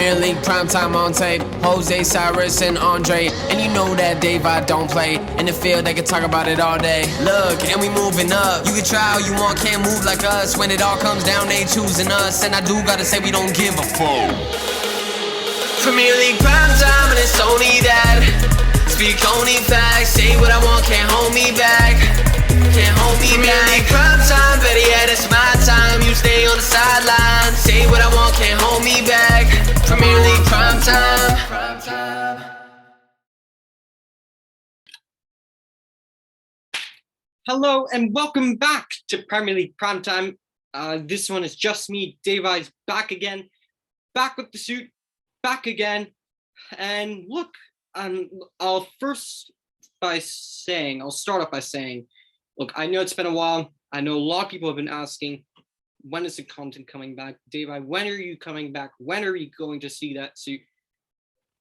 Premier League primetime on tape. Jose, Cyrus, and Andre. And you know that Daveye don't play. In the field, they can talk about it all day. Look, and we moving up. You can try all you want, can't move like us. When it all comes down, they choosing us. And I do gotta say, we don't give a fuck. Premier League primetime, and it's only that. Speak only facts. Say what I want, can't hold me back. Can't hold me back. Premier League primetime, better yet, it's my time. You stay on the sideline. Say what I want, can't hold me back. Premier League primetime. Hello and welcome back to Premier League Primetime. This one is just me. Daveye's back again, back with the suit, back again. And look, I'll start off by saying, look, I know it's been a while. I know a lot of people have been asking, when is the content coming back? Daveye, when are you coming back? When are we going to see that suit?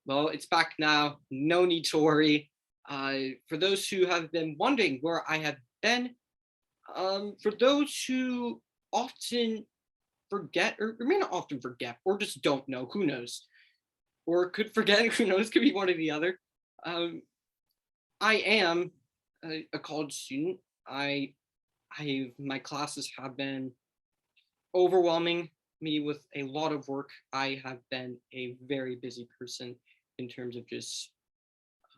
Well, it's back now. No need to worry. For those who have been wondering where I have been, for those who often forget, or may not often forget, or just don't know, who knows, or could forget, who knows, could be one or the other. I am a college student. My classes have been overwhelming me with a lot of work. I have been a very busy person in terms of just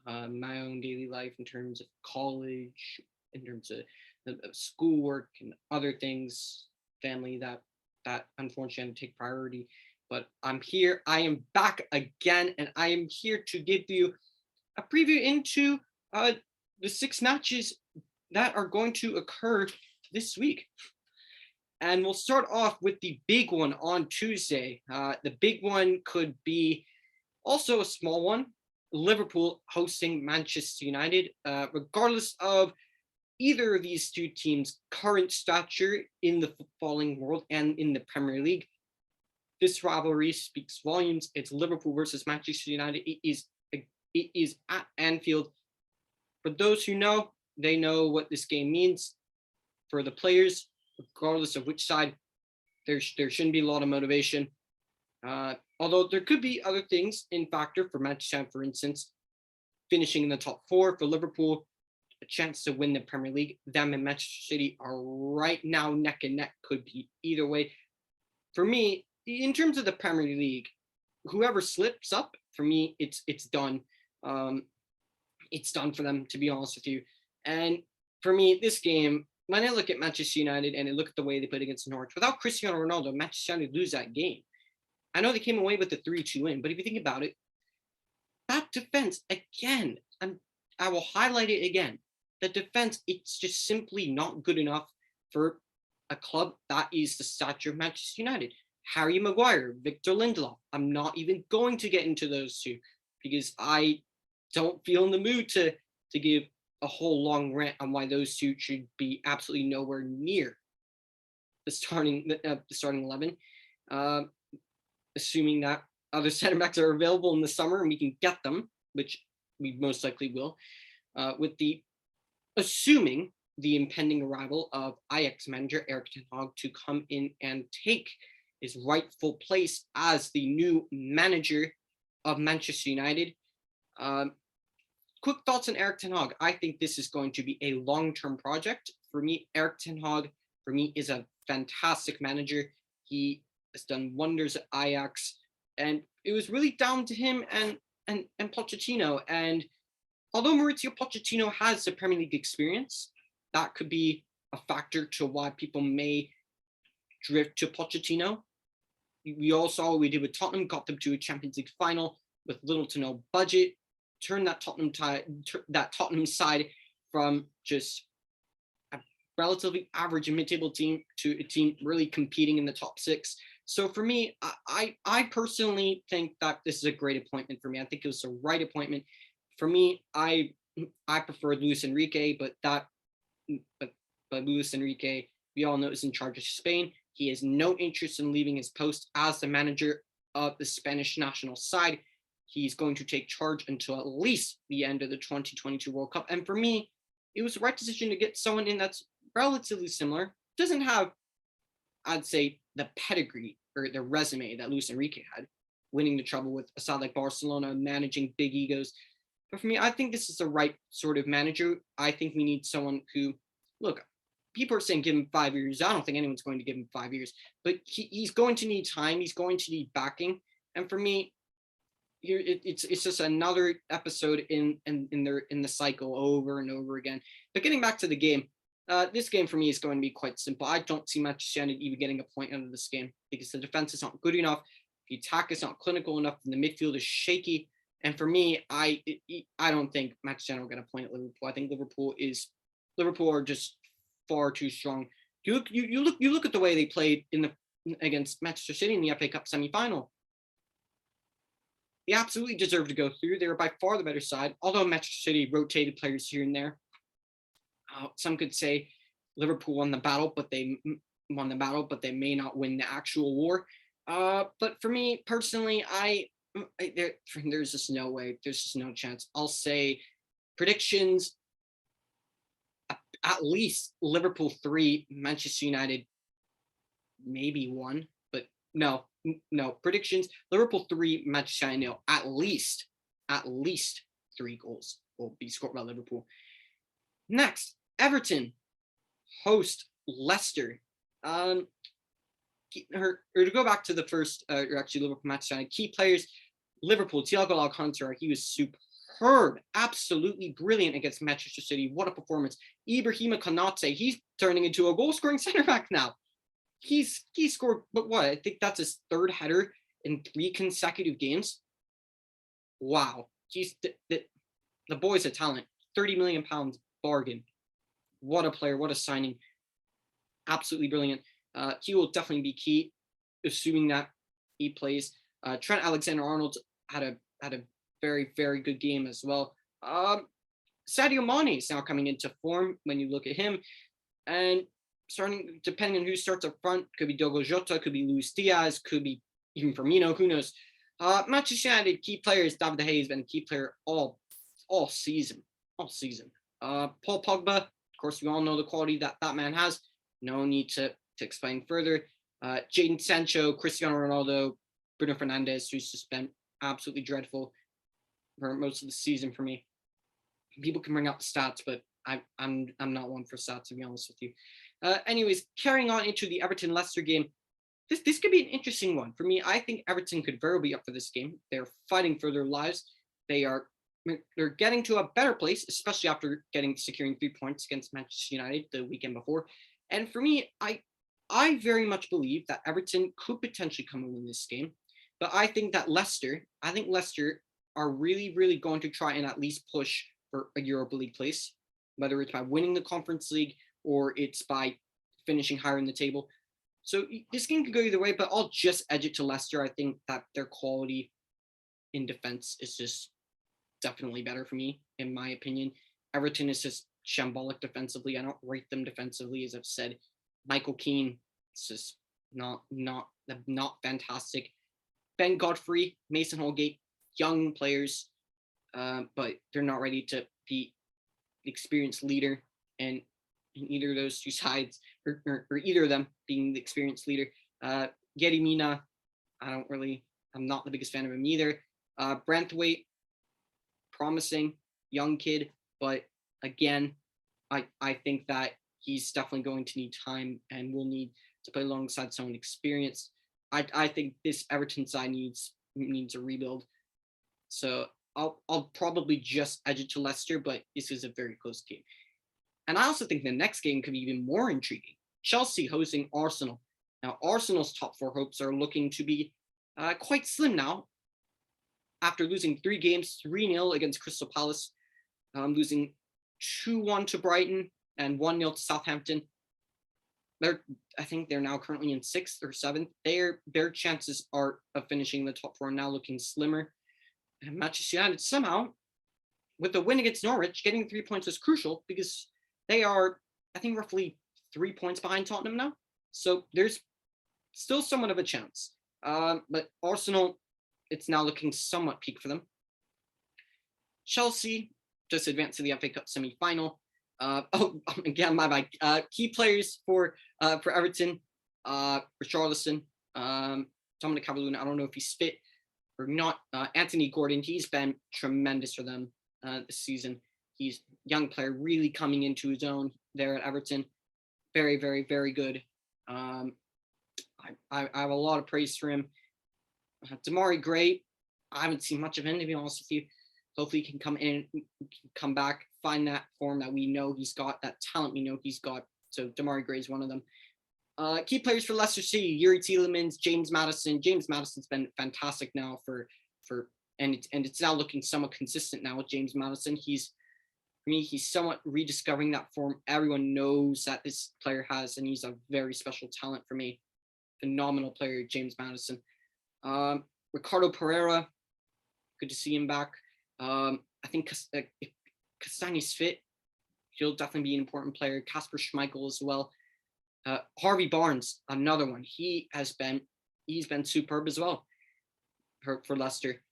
my own daily life, in terms of college, in terms of schoolwork and other things, family that unfortunately had to take priority. But I'm here. I am back again, and I am here to give you a preview into the 6 matches that are going to occur this week. And we'll start off with the big one on Tuesday. The big one could be also a small one. Liverpool hosting Manchester United. Regardless of either of these two teams' current stature in the footballing world and in the Premier League, this rivalry speaks volumes. It's Liverpool versus Manchester United. It is at Anfield. For those who know, they know what this game means. For the players, regardless of which side, there shouldn't be a lot of motivation. Although there could be other things in factor. For Manchester United, for instance, finishing in the top 4. For Liverpool, a chance to win the Premier League. Them and Manchester City are right now neck and neck. Could be either way. For me, in terms of the Premier League, whoever slips up, for me, it's done. It's done for them, to be honest with you. And for me, this game, when I look at Manchester United and I look at the way they played against Norwich, without Cristiano Ronaldo, Manchester United lose that game. I know they came away with a 3-2 win, but if you think about it, that defense, again, I will highlight it again, the defense, it's just simply not good enough for a club that is the stature of Manchester United. Harry Maguire, Victor Lindelof, I'm not even going to get into those two because I don't feel in the mood to give a whole long rant on why those two should be absolutely nowhere near the starting 11. Assuming that other center backs are available in the summer and we can get them, which we most likely will, assuming the impending arrival of Ajax manager Erik ten Hag to come in and take his rightful place as the new manager of Manchester United. Quick thoughts on Erik ten Hag. I think this is going to be a long-term project. For me, Erik ten Hag, is a fantastic manager. He has done wonders at Ajax, and it was really down to him and Pochettino. And although Mauricio Pochettino has the Premier League experience, that could be a factor to why people may drift to Pochettino. We all saw what we did with Tottenham, got them to a Champions League final with little to no budget, turned that Tottenham side from just a relatively average and mid-table team to a team really competing in the top 6. So for me, I personally think that this is a great appointment for me. I think it was the right appointment. For me, I prefer Luis Enrique, but Luis Enrique, we all know, is in charge of Spain. He has no interest in leaving his post as the manager of the Spanish national side. He's going to take charge until at least the end of the 2022 World Cup. And for me, it was the right decision to get someone in that's relatively similar. Doesn't have, I'd say, the pedigree or the resume that Luis Enrique had, winning the treble with a side like Barcelona, managing big egos. But for me, I think this is the right sort of manager. I think we need someone who, look, people are saying give him 5 years. I don't think anyone's going to give him 5 years, but he's going to need time. He's going to need backing. And for me, it's just another episode in the cycle over and over again. But getting back to the game, this game for me is going to be quite simple. I don't see Manchester United even getting a point out of this game because the defense is not good enough. The attack is not clinical enough, and the midfield is shaky. And for me, I don't think Manchester United will get a point at Liverpool. I think Liverpool are just far too strong. You look at the way they played against Manchester City in the FA Cup semi-final. They absolutely deserved to go through. They were by far the better side, although Manchester City rotated players here and there. Some could say Liverpool won the battle, but they may not win the actual war. But for me personally, there's just no way. There's just no chance. I'll say predictions: at least Liverpool 3, Manchester United maybe 1, but no predictions. Liverpool 3, Manchester United 0. At least 3 goals will be scored by Liverpool. Next, Everton host Leicester. Or to go back to the first, Liverpool Manchester United key players. Liverpool, Thiago Alcantara, he was superb, absolutely brilliant against Manchester City. What a performance! Ibrahima Konate, he's turning into a goal-scoring center back now. He scored, but what? I think that's his 3rd header in 3 consecutive games. Wow, he's the boy's a talent. £30 million bargain. What a player! What a signing! Absolutely brilliant. He will definitely be key, assuming that he plays. Trent Alexander-Arnold had a very, very good game as well. Sadio Mane is now coming into form when you look at him, and depending on who starts up front, could be Diogo Jota, could be Luis Diaz, could be even Firmino, who knows. Manchester United key players, Daveye has been a key player all season. Paul Pogba, of course, we all know the quality that man has. No need to explain further. Jadon Sancho, Cristiano Ronaldo, Bruno Fernandes, who's just been absolutely dreadful for most of the season for me. People can bring out the stats, but I'm not one for stats, to be honest with you. Anyways, carrying on into the Everton-Leicester game, this could be an interesting one. For me, I think Everton could very well be up for this game. They're fighting for their lives. They're getting to a better place, especially after securing 3 points against Manchester United the weekend before. And for me, I very much believe that Everton could potentially come and win this game. But I think Leicester are really, really going to try and at least push for a Europa League place, whether it's by winning the Conference League or it's by finishing higher in the table. So this game could go either way, but I'll just edge it to Leicester. I think that their quality in defense is just definitely better for me, in my opinion. Everton is just shambolic defensively. I don't rate them defensively, as I've said. Michael Keane, it's just not fantastic. Ben Godfrey, Mason Holgate, young players, but they're not ready to be the experienced leader, and in either of those two sides, or either of them being the experienced leader. Gary Mina, I'm not the biggest fan of him either. Branthwaite, promising young kid, but again, I think that he's definitely going to need time and will need to play alongside someone experienced. I think this Everton side needs a rebuild. So I'll probably just edge it to Leicester, but this is a very close game. And I also think the next game could be even more intriguing. Chelsea hosting Arsenal. Now, Arsenal's top 4 hopes are looking to be quite slim now. After losing 3 games, 3-0 against Crystal Palace, losing 2-1 to Brighton and 1-0 to Southampton. I think they're now currently in 6th or 7th. Their chances of finishing the top 4 are now looking slimmer. And Manchester United somehow, with the win against Norwich, getting 3 points was crucial because they are, I think, roughly 3 points behind Tottenham now. So there's still somewhat of a chance. But Arsenal, it's now looking somewhat peak for them. Chelsea just advanced to the FA Cup semi-final. Again, my bad. Key players for Everton, Richarlison, Dominic Calvert-Lewin. I don't know if he's fit. or not, Anthony Gordon. He's been tremendous for them this season. He's a young player really coming into his own there at Everton. Very, very, very good. I have a lot of praise for him. Damari Gray, I haven't seen much of him, to be honest with you. Hopefully he can come in, come back, find that form that we know he's got, that talent we know he's got. So Damari Gray is one of them. Key players for Leicester City: Yuri Tielemans, James Maddison. James Maddison's been fantastic now and it's now looking somewhat consistent now with James Maddison. He's somewhat rediscovering that form everyone knows that this player has, and he's a very special talent for me. Phenomenal player, James Maddison. Ricardo Pereira, good to see him back. I think if Castagne's fit, he'll definitely be an important player. Kasper Schmeichel as well. Harvey Barnes, another one. He's been superb as well for Leicester.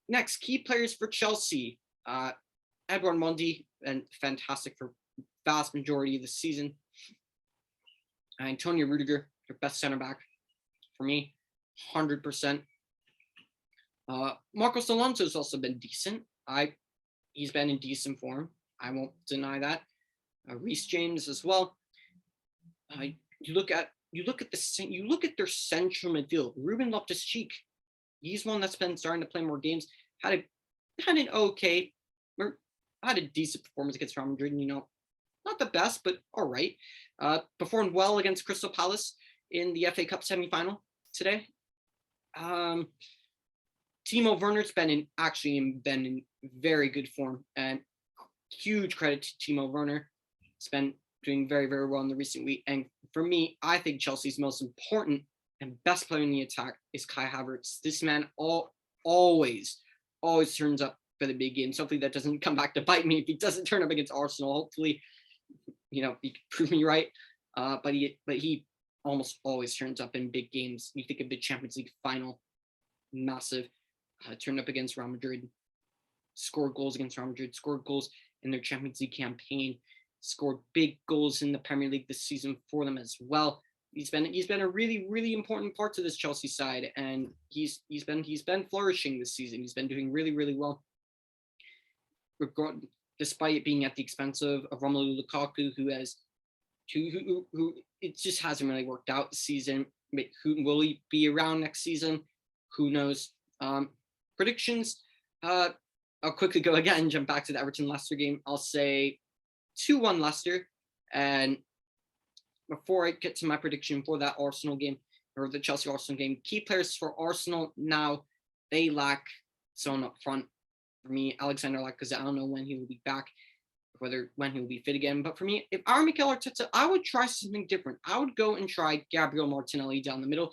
Next, key players for Chelsea. Edouard Mendy, been fantastic for vast majority of the season. Antonio Rudiger, their best center back for me, 100%. Marcos Alonso has also been decent. He's been in decent form. I won't deny that. Reece James as well. You look at their central midfield. Ruben Loftus-Cheek, he's one that's been starting to play more games. Had a decent performance against Real Madrid. Not the best, but all right. Performed well against Crystal Palace in the FA Cup semi-final today. Timo Werner's been in very good form, and huge credit to Timo Werner. He's been doing very, very well in the recent week. And for me, I think Chelsea's most important and best player in the attack is Kai Havertz. This man always turns up for the big games. Hopefully that doesn't come back to bite me if he doesn't turn up against Arsenal. Hopefully, he can prove me right. But he almost always turns up in big games. You think of the Champions League final, massive. Turned up against Real Madrid, scored goals against Real Madrid, scored goals in their Champions League campaign, scored big goals in the Premier League this season for them as well. He's been a really, really important part to this Chelsea side, and he's been flourishing this season. He's been doing really, really well, despite it being at the expense of Romelu Lukaku, who it just hasn't really worked out this season. Will he be around next season? Who knows? Predictions. I'll quickly go again, jump back to the Everton Leicester game. I'll say 2-1 Leicester. And before I get to my prediction for that Arsenal game, or the Chelsea Arsenal game, key players for Arsenal now, they lack someone up front. For me, Alexander Lacazette, I don't know when he will be back, when he will be fit again. But for me, if I were Mikel Arteta, I would try something different. I would go and try Gabriel Martinelli down the middle.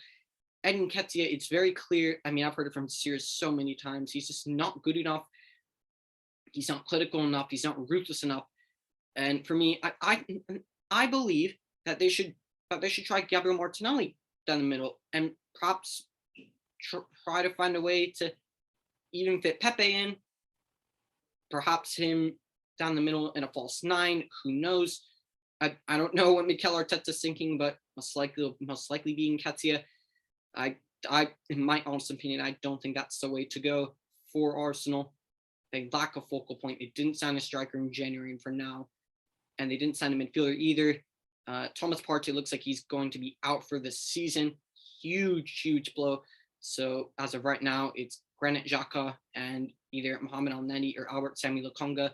Ed Nketiah, it's very clear. I mean, I've heard it from Sears so many times. He's just not good enough. He's not clinical enough. He's not ruthless enough. And for me, I believe that they should try Gabriel Martinelli down the middle and perhaps try to find a way to even fit Pepe in. Perhaps him down the middle in a false nine. Who knows? I don't know what Mikel Arteta's thinking, but most likely be Nketiah. In my honest opinion, I don't think that's the way to go for Arsenal. They lack a focal point. They didn't sign a striker in January for now, and they didn't sign a midfielder either. Thomas Partey looks like he's going to be out for the season. Huge blow. So as of right now, it's Granit Xhaka and either Mohamed El-Neni or Albert Sami Lokonga.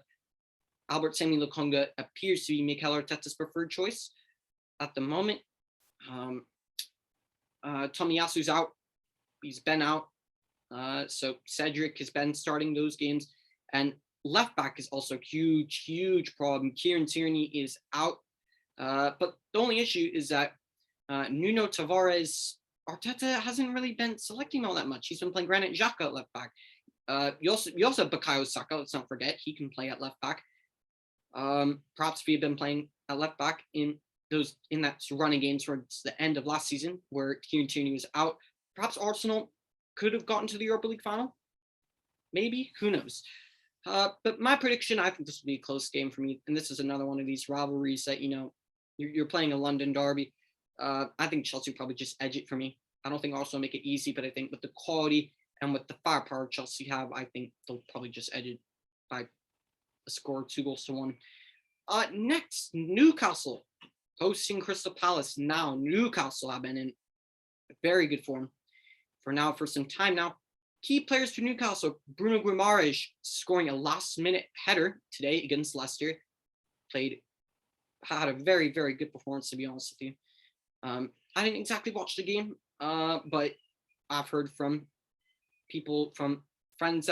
Albert Sami Lokonga appears to be Mikel Arteta's preferred choice at the moment. Tomiyasu's out. He's been out. So Cedric has been starting those games. And left back is also a huge problem. Kieran Tierney is out. But the only issue is that Nuno Tavares, Arteta hasn't really been selecting all that much. He's been playing Granit Xhaka at left back. You also have Bukayo Saka, let's not forget. He can play at left back. Perhaps if he had been playing at left back in that running games towards the end of last season where Kieran Tierney was out, perhaps Arsenal could have gotten to the Europa League final. Maybe, who knows? But my prediction, I think this will be a close game for me. And this is another one of these rivalries that, you're playing a London derby. I think Chelsea will probably just edge it for me. I don't think Arsenal make it easy, but I think with the quality And with the firepower Chelsea have, I think they'll probably just edge it by a score of 2-1. Next, Newcastle hosting Crystal Palace. Now, Newcastle have been in very good form for some time now. Key players for Newcastle: Bruno Guimaraes scoring a last-minute header today against Leicester. Had a very, very good performance, to be honest with you. I didn't exactly watch the game, but I've heard from people, from friends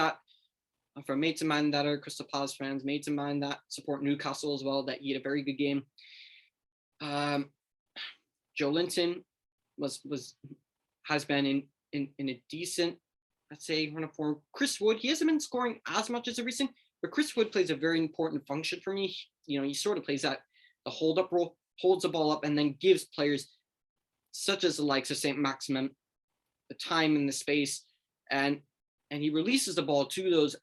from mates of mine that are Crystal Palace fans, mates of mine that support Newcastle as well, that he had a very good game. Joe Linton has been in a decent, let's say, run of form. Chris Wood, he hasn't been scoring as much as of recent, but Chris Wood plays a very important function for me. He sort of plays that the hold-up role, holds the ball up, and then gives players such as the likes of St. Maximin the time and the space, and he releases the ball to those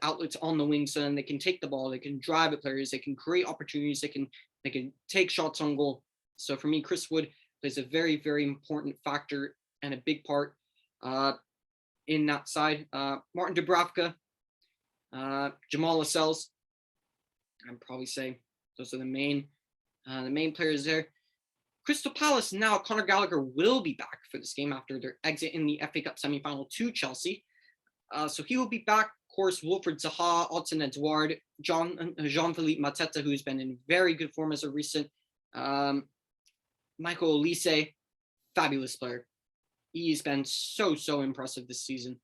outlets on the wing, so then they can take the ball, they can drive at players, they can create opportunities, they can take shots on goal. So for me, Chris Wood plays a very, very important factor and a big part in that side. Martin Dubravka, Jamal Lascelles, I'd probably say those are the main players there. Crystal Palace, now Conor Gallagher will be back for this game after their exit in the FA Cup semi-final to Chelsea. So he will be back. Of course, Wilfred Zaha, Odsonne Edouard, Jean-Philippe Mateta, who's been in very good form as of recent. Michael Olise, fabulous player. He's been so impressive this season.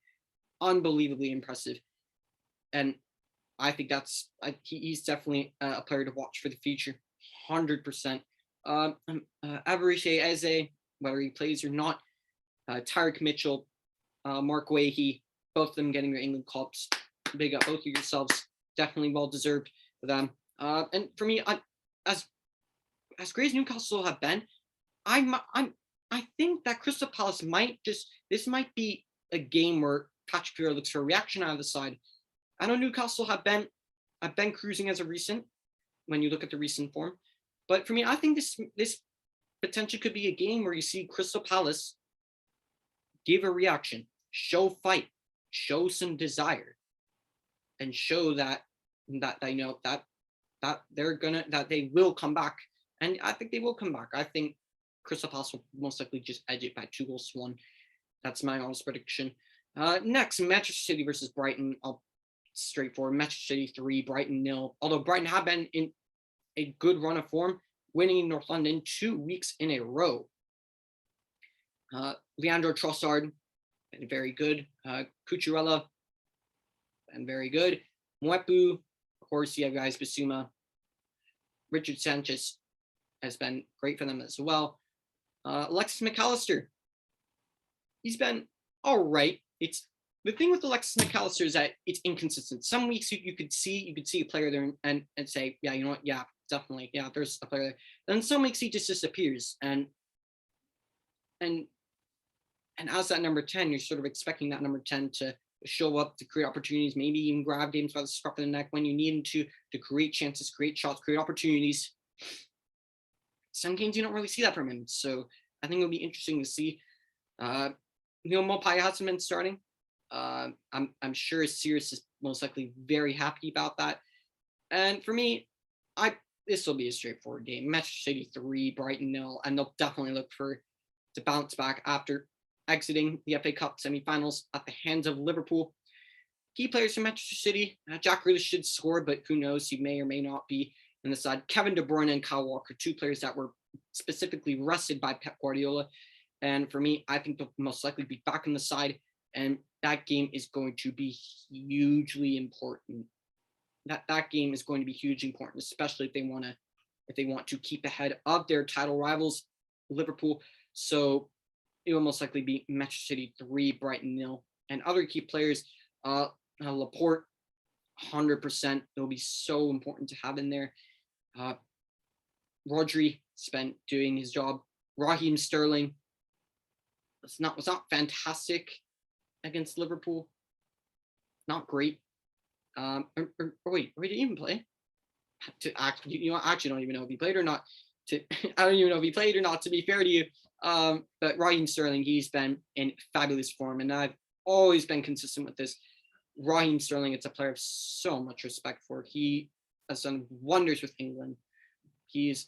Unbelievably impressive. And I think he's definitely a player to watch for the future. 100%. Avarice Eze, whether he plays or not, Tyrick Mitchell, Mark Wahey, both of them getting their England Cups. Big up both of yourselves. Definitely well deserved for them. And for me, as great as Newcastle have been, I think that Crystal Palace might be a game where Patrick Vieira looks for a reaction out of the side. I know Newcastle have been cruising as of recent when you look at the recent form. But for me, I think this potentially could be a game where you see Crystal Palace give a reaction, show fight, show some desire, and show that they will come back. And I think they will come back. I think Crystal Palace will most likely just edge it by 2-1. That's my honest prediction. Next, Manchester City versus Brighton. Straightforward. Manchester City 3, Brighton 0. Although Brighton have been in a good run of form, winning in North London 2 weeks in a row. Leandro Trossard, been very good. Cucurella, been very good. Mwepu, of course, you have guys Bissouma. Richard Sanchez has been great for them as well. Alexis McAllister, he's been all right. It's the thing with Alexis McAllister is that it's inconsistent. Some weeks you could see a player there and say, yeah, you know what, yeah, definitely, yeah, there's a player there. Then some weeks he just disappears, and as that number 10, you're sort of expecting that number 10 to show up, to create opportunities, maybe even grab games by the scruff of the neck when you need him to create chances, create shots, create opportunities. Some games you don't really see that from him, so I think it'll be interesting to see. Neil Maupay hasn't been starting. I'm sure Sirius is most likely very happy about that. And for me, this will be a straightforward game. Manchester City 3, Brighton 0, and they'll definitely look to bounce back after exiting the FA Cup semi-finals at the hands of Liverpool. Key players from Manchester City: Jack Grealish should score, but who knows? He may or may not be in the side. Kevin De Bruyne and Kyle Walker, 2 players that were specifically rested by Pep Guardiola. And for me, I think they'll most likely be back on the side, and that game is going to be hugely important. That game is going to be hugely important, especially if they want to keep ahead of their title rivals, Liverpool. So it will most likely be Manchester City 3, Brighton 0. And other key players, Laporte, 100%. It'll be so important to have in there. Rodri spent doing his job. Raheem Sterling was not fantastic against Liverpool. Not great. Wait, did he even play? I actually don't even know if he played or not. I don't even know if he played or not, to be fair to you. But Raheem Sterling, he's been in fabulous form, and always been consistent with this. Raheem Sterling, it's a player of so much respect for. He has done wonders with England. He's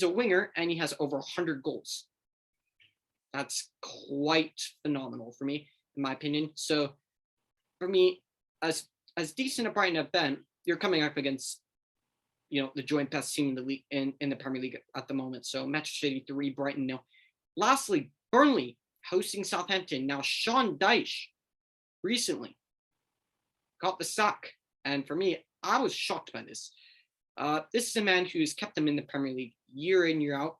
a winger, and he has over 100 goals. That's quite phenomenal for me, in my opinion. So for me, as decent as Brighton have been, you're coming up against, the joint best team in the league in the Premier League at the moment. So Manchester City 3, Brighton 0. Lastly, Burnley hosting Southampton. Now Sean Dyche recently got the sack, and for me, I was shocked by this. This is a man who's kept them in the Premier League year in, year out.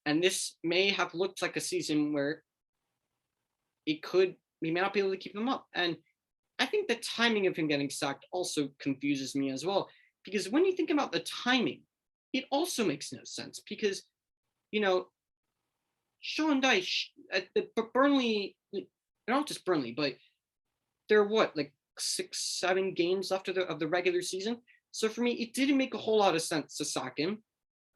And this may have looked like a season where we may not be able to keep them up. And I think the timing of him getting sacked also confuses me as well. Because when you think about the timing, it also makes no sense. Because, Sean Dyche, Burnley, not just Burnley, but they're 6-7 games left of the regular season. So for me, it didn't make a whole lot of sense to sack him.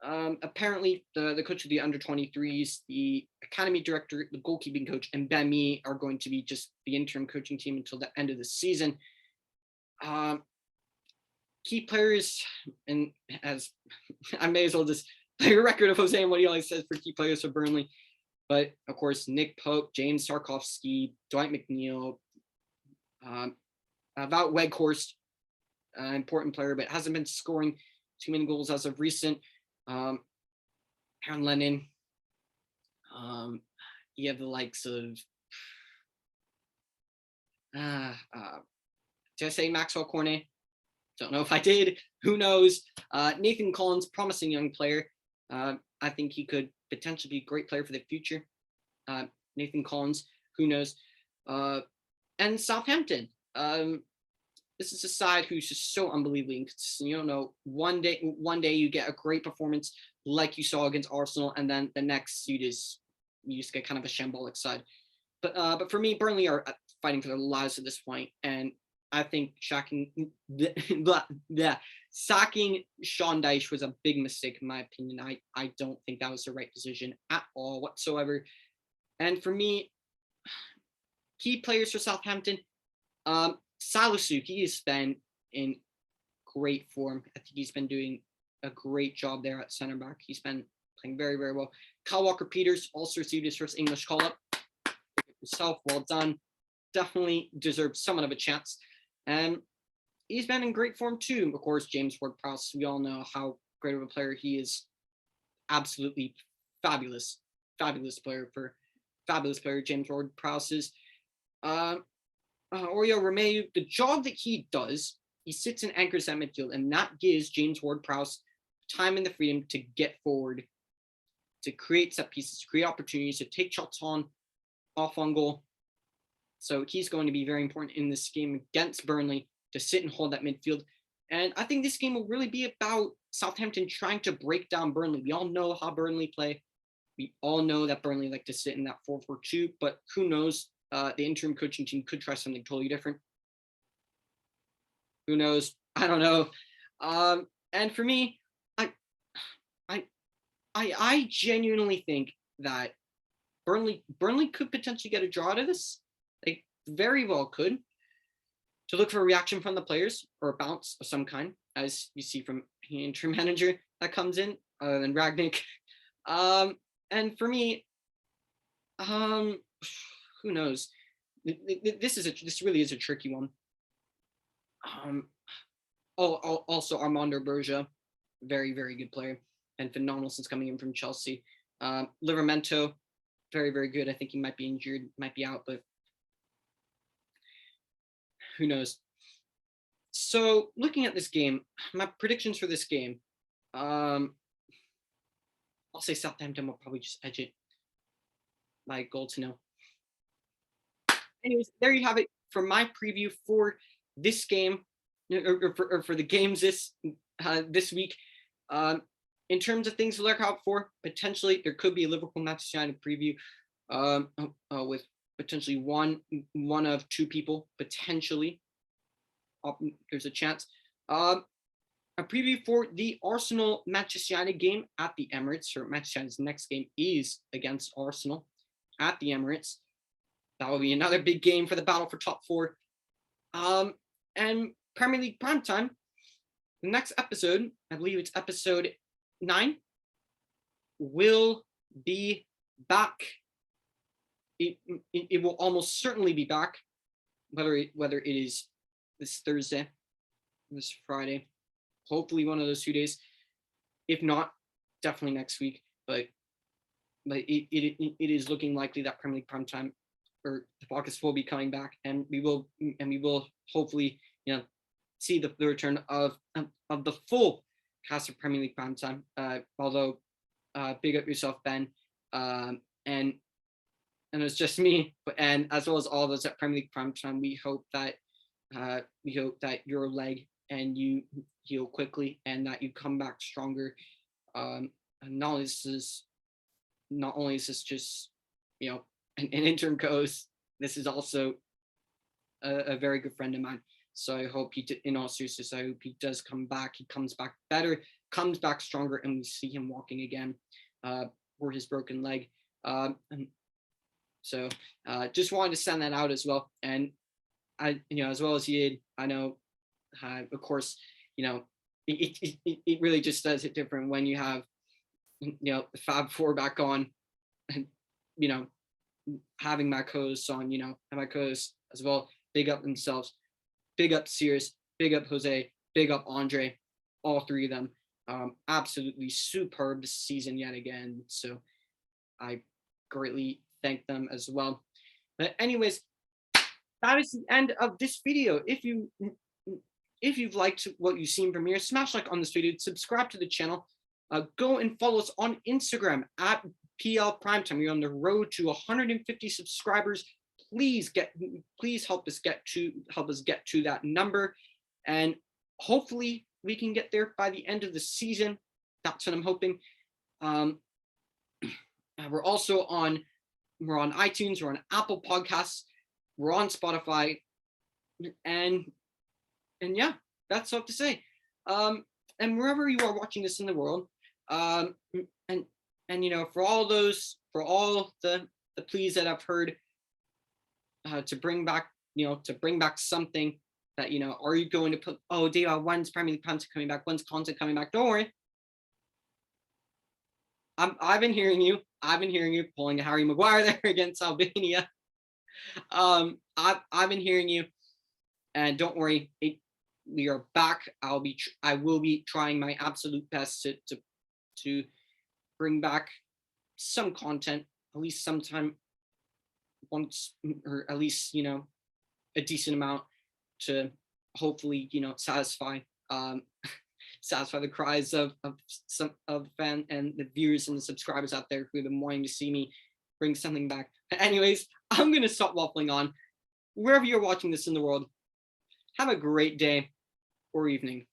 Apparently, the coach of the under-23s, the academy director, the goalkeeping coach, and Ben Mee are going to be just the interim coaching team until the end of the season. Key players, and as I may as well just play a record of Jose and what he always says for key players for Burnley. But of course, Nick Pope, James Tarkowski, Dwight McNeil, Wout Weghorst, important player, but hasn't been scoring too many goals as of recent. Aaron Lennon. You have the likes of did I say Maxwell Cornet? Don't know if I did. Who knows? Nathan Collins, promising young player. I think he could potentially be a great player for the future. Nathan Collins, who knows? And Southampton. This is a side who's just so unbelievably inconsistent. You don't know. One day you get a great performance like you saw against Arsenal, and then the next you just get kind of a shambolic side. But for me, Burnley are fighting for their lives at this point, and I think sacking Sean Dyche was a big mistake in my opinion. I don't think that was the right decision at all whatsoever. And for me, key players for Southampton, Salisu, he has been in great form. I think he's been doing a great job there at center back. He's been playing very, very well. Kyle Walker-Peters also received his first English call-up. Himself, well done. Definitely deserves somewhat of a chance. And he's been in great form too. Of course, James Ward-Prowse, we all know how great of a player he is. Absolutely fabulous player, James Ward-Prowse is. Oriol Romeu, the job that he does, he sits and anchors at midfield, and that gives James Ward-Prowse time and the freedom to get forward, to create set pieces, to create opportunities, to take shots off on goal. So he's going to be very important in this game against Burnley to sit and hold that midfield. And I think this game will really be about Southampton trying to break down Burnley. We all know how Burnley play. We all know that Burnley like to sit in that 4-4-2, but who knows? The interim coaching team could try something totally different. Who knows? I don't know. And for me, I genuinely think that Burnley could potentially get a draw out of this. They very well could. To look for a reaction from the players or a bounce of some kind, as you see from the interim manager that comes in, other than Ragnick. And for me, who knows? This really is a tricky one. Also Armando Berger, very, very good player and phenomenal since coming in from Chelsea. Livramento, very, very good. I think he might be injured, might be out, but who knows? So looking at this game, my predictions for this game, I'll say Southampton will probably just edge it by a goal to nil. Anyways, there you have it for my preview for this game, or for the games this week. In terms of things to look out for, potentially there could be a Liverpool Manchester United preview with potentially one of two people, potentially. There's a chance. A preview for the Arsenal Manchester United game at the Emirates. Or Manchester United's next game is against Arsenal at the Emirates. That will be another big game for the battle for top 4. And Premier League primetime. The next episode, I believe it's episode 9, will be back. It will almost certainly be back, whether it is this Thursday, this Friday, hopefully one of those 2 days. If not, definitely next week. But it is looking likely that Premier League primetime or the podcast will be coming back, and we will hopefully see the return of the full cast of Premier League primetime. Although big up yourself, Ben, and it's just me, and as well as all of us at Premier League primetime. We hope that your leg and you heal quickly, and that you come back stronger. And not only is this just an intern coach, this is also a very good friend of mine. So I hope in all seriousness, I hope he does come back. He comes back better, comes back stronger, and we see him walking again for his broken leg. So just wanted to send that out as well. And I, as well as he did, I know, of course, it really just does it different when you have, the Fab Four back on, and, having my co-hosts on, and my co-hosts as well, big up themselves, big up Sirius, big up Jose, big up Andre, all 3 of them. Absolutely superb this season yet again. So I greatly thank them as well. But anyways, that is the end of this video. If you've liked what you've seen from here, smash like on this video, subscribe to the channel, go and follow us on Instagram at PL Primetime. We're on the road to 150 subscribers. Please help us get to that number, and hopefully we can get there by the end of the season. That's what I'm hoping. We're also on iTunes, we're on Apple Podcasts, we're on Spotify, and yeah, that's all to say. And wherever you are watching this in the world, and for all the pleas that I've heard, to bring back something that, are you going to put, Daveye, when's Premier League content coming back? When's content coming back? Don't worry. I've been hearing you pulling a Harry Maguire there against Albania. I've been hearing you, and don't worry, we are back. I will be trying my absolute best to bring back some content, at least sometime once, or at least a decent amount, to hopefully satisfy the cries of some of the fan and the viewers and the subscribers out there who have been wanting to see me bring something back. Anyways, I'm gonna stop waffling on. Wherever you're watching this in the world, have a great day or evening.